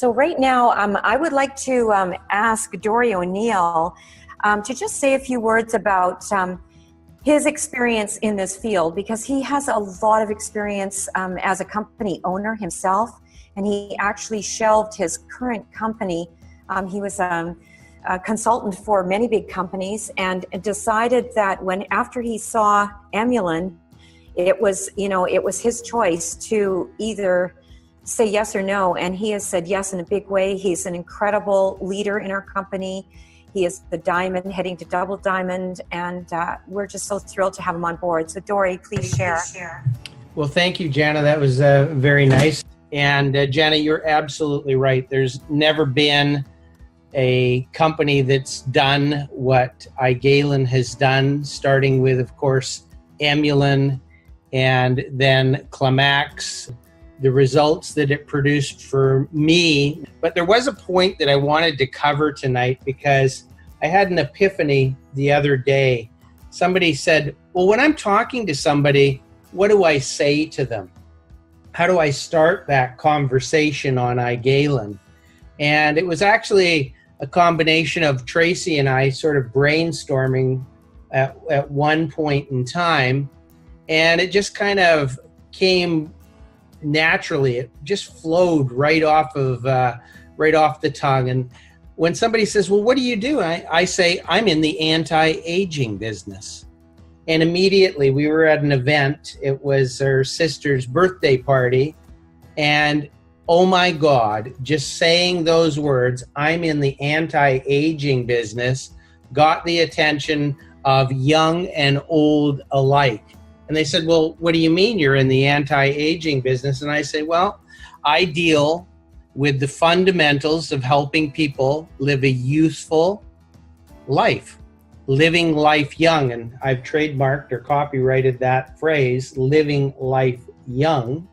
So right now, I would like to ask Dori ONeill to just say a few words about his experience in this field, because he has a lot of experience as a company owner himself, and he actually shelved his current company. He was a consultant for many big companies, and decided that after he saw Emulin, it was his choice to either say yes or no, and he has said yes in a big way. He's an incredible leader in our company. He is the diamond, heading to double diamond, and we're just so thrilled to have him on board. So Dori, please share. Well, thank you, Jana. That was very nice. And Jana, you're absolutely right. There's never been a company that's done what iGalen has done, starting with, of course, Emulin and then Klamax, the results that it produced for me. But there was a point that I wanted to cover tonight, because I had an epiphany the other day. Somebody said, well, when I'm talking to somebody, what do I say to them? How do I start that conversation on iGalen? And it was actually a combination of Tracy and I sort of brainstorming at one point in time, and it just kind of came naturally. It just flowed right off the tongue. And when somebody says, well, what do you do? I say, I'm in the anti-aging business. And immediately we were at an event. It was her sister's birthday party. And oh my God, just saying those words, I'm in the anti-aging business, got the attention of young and old alike. And they said, well, what do you mean you're in the anti-aging business? And I say, well, I deal with the fundamentals of helping people live a youthful life, living life young. And I've trademarked or copyrighted that phrase, living life young.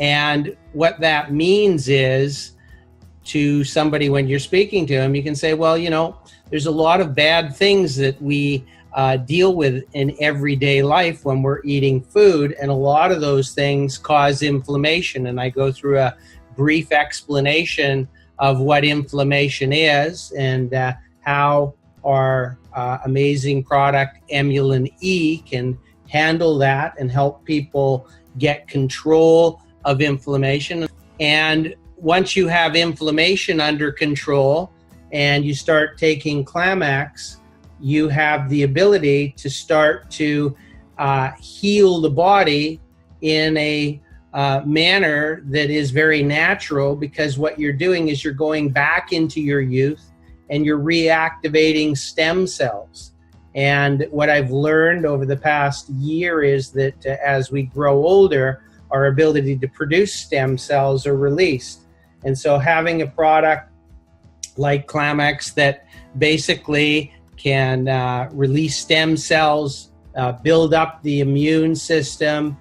And what that means is, to somebody when you're speaking to them, you can say, well, there's a lot of bad things that we deal with in everyday life when we're eating food, and a lot of those things cause inflammation. And I go through a brief explanation of what inflammation is and how our amazing product Emulin E can handle that and help people get control of inflammation. And once you have inflammation under control and you start taking Klamax, you have the ability to start to heal the body in a manner that is very natural, because what you're doing is you're going back into your youth and you're reactivating stem cells. And what I've learned over the past year is that as we grow older, our ability to produce stem cells are released. And so having a product like Klamax that basically can release stem cells, build up the immune system,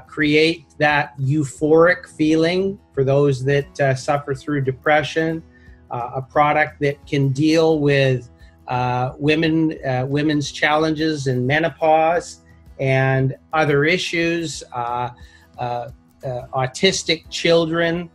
create that euphoric feeling for those that suffer through depression, a product that can deal with women's challenges in menopause and other issues, autistic children,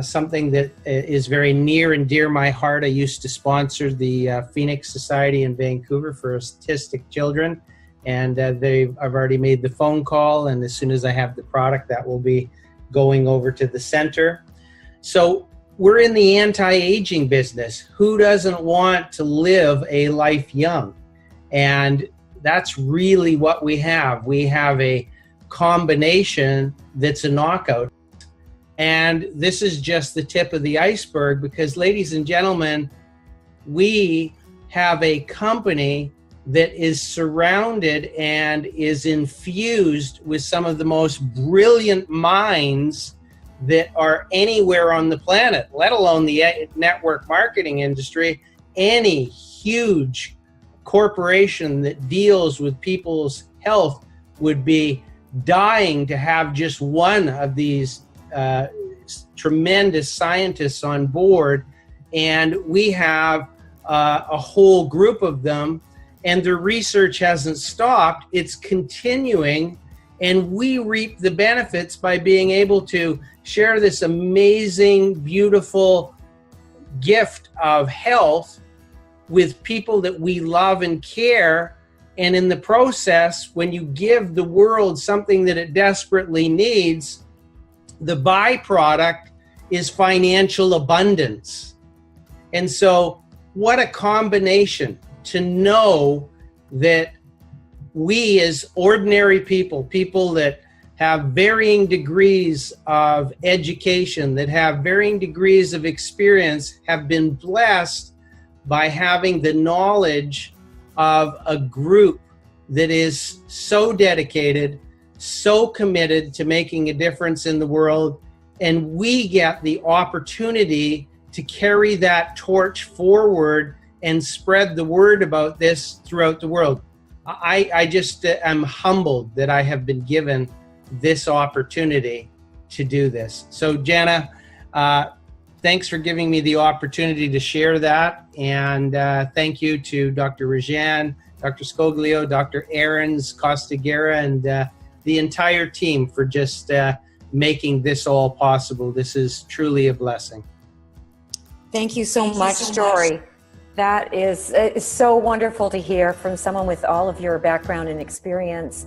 something that is very near and dear my heart. I used to sponsor the Phoenix Society in Vancouver for autistic children, and I've already made the phone call, and as soon as I have the product, that will be going over to the center. So we're in the anti-aging business. Who doesn't want to live a life young? And that's really what we have. We have a combination that's a knockout. And this is just the tip of the iceberg, because, ladies and gentlemen, we have a company that is surrounded and is infused with some of the most brilliant minds that are anywhere on the planet, let alone the network marketing industry. Any huge corporation that deals with people's health would be dying to have just one of these tremendous scientists on board. And we have a whole group of them, and their research hasn't stopped. It's continuing, And we reap the benefits by being able to share this amazing, beautiful gift of health with people that we love and care. And in the process, when you give the world something that it desperately needs, the byproduct is financial abundance. And so what a combination to know that we as ordinary people, people that have varying degrees of education, that have varying degrees of experience, have been blessed by having the knowledge of a group that is so dedicated, so committed to making a difference in the world. And we get the opportunity to carry that torch forward and spread the word about this throughout the world. I just am humbled that I have been given this opportunity to do this. So Jana, thanks for giving me the opportunity to share that. And thank you to Dr. Rajan, Dr. Scoglio, Dr. Aarons, Costa-Guerra, and the entire team for just making this all possible. This is truly a blessing. Thank you so much, Dori. That is so wonderful to hear from someone with all of your background and experience.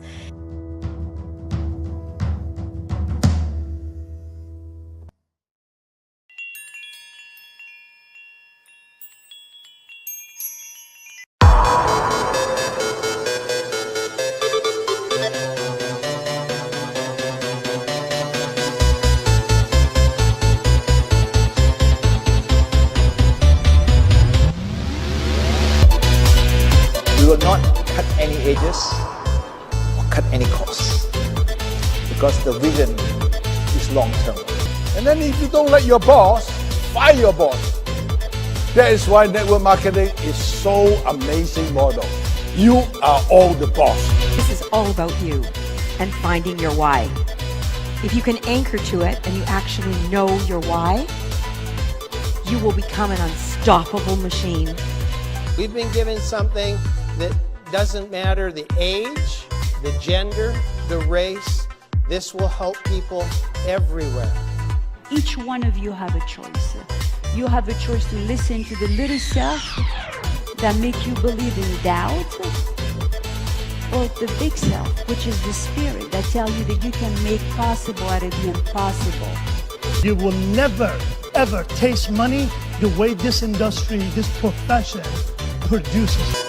We will not cut any edges or cut any costs because the vision is long term. And then if you don't like your boss, fire your boss. That is why network marketing is so amazing model. You are all the boss. This is all about you and finding your why. If you can anchor to it and you actually know your why, you will become an unstoppable machine. We've been given something that doesn't matter the age, the gender, the race. This will help people everywhere. Each one of you have a choice. You have a choice to listen to the little self that make you believe in doubt, or the big self, which is the spirit that tells you that you can make possible out of the impossible. You will never, ever taste money the way this industry, this profession produces.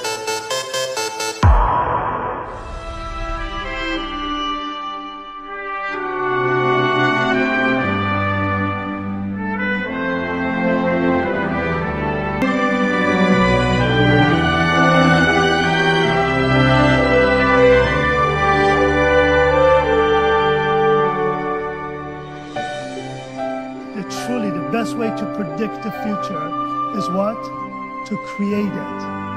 Truly, the best way to predict the future is what? To create it.